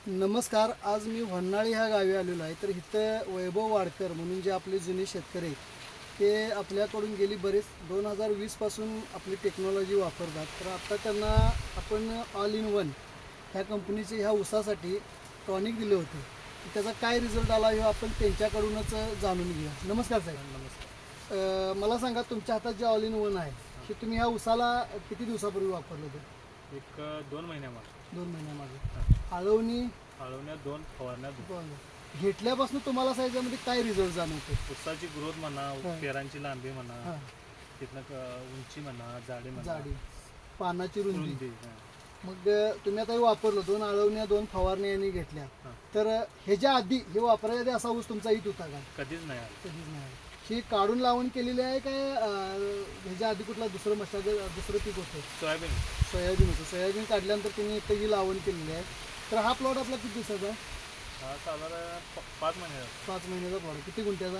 नमस्कार. आज मी व्हन्नाळी ह्या गावी आलेलो आहे. तर इथं वैभव वाडकर म्हणून जे आपले जुने शेतकरी आहेत ते आपल्याकडून गेली बरेच 2020 पासून आपली टेक्नॉलॉजी वापरतात. तर आता त्यांना आपण ऑल इन वन ह्या कंपनीचे ह्या ऊसासाठी टॉनिक दिले होते. तर त्याचा काय रिझल्ट आला हे आपण त्यांच्याकडूनच जाणून घेऊया. नमस्कार साहेब. नमस्कार. मला सांगा, तुमच्या हातात जे ऑल इन वन आहे हे तुम्ही ह्या ऊसाला किती दिवसापूर्वी वापरलं होतं? एक 2 महिन्यामागे. 2 महिन्यामागे. आळवणी आळवण्यात 2 फवारण्यात 2. घेतल्यापासून तुम्हाला साहेब यामध्ये काय रिझल्ट जाणवतो? ऊसाची ग्रोथ म्हणा, हां. पेरांची लांबी म्हणा, हां. तिथनं उंची म्हणा, जाडी म्हणा, जाडी, पानाची रुंदी. रुंदी. मग तुम्ही आता हे वापरलं, 2 आळवण्या 2 फवारण्या यांनी घेतल्या. हां. तर ह्याच्या आधी हे वापरायच्या आधी असा ऊस तुमचा येत होता का? कधीच नाही आलं. कधीच नाही. ही काढून लावून केलेली आहे काय? ह्याच्या आधी कुठला दुसरं पीक होतं? सोयाबीन. सोयाबीन होतं. सोयाबीन काढल्यानंतर तुम्ही इथं ही लावण केलेली आहे. तर हा प्लॉट आपला किती दिवसाचा आहे? हा साधारण 5 महिन्याचा. 5 महिन्याचा प्लॉट. किती गुंठ्याचा?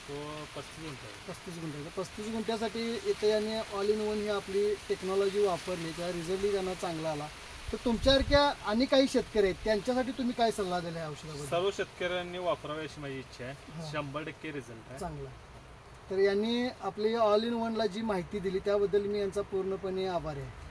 तो 35 गुंठा आहे. 35 गुंठ्याचा. 35 गुंठ्यासाठी इथं यांनी ऑल इन वन ही आपली टेक्नॉलॉजी वापरली, त्या रिझल्टही त्यांना चांगला आला. तर तुमच्यासारख्या आणि काही शेतकरी आहेत त्यांच्यासाठी तुम्ही काय सल्ला दिला या औषधाबद्दल? सर्व शेतकऱ्यांनी वापरावे अशी माझी इच्छा आहे. हां. 100% रिझल्ट आहे. चांगला. तर यांनी आपली ऑल इन वनला जी माहिती दिली त्याबद्दल मी यांचा पूर्णपणे आभारी आहे.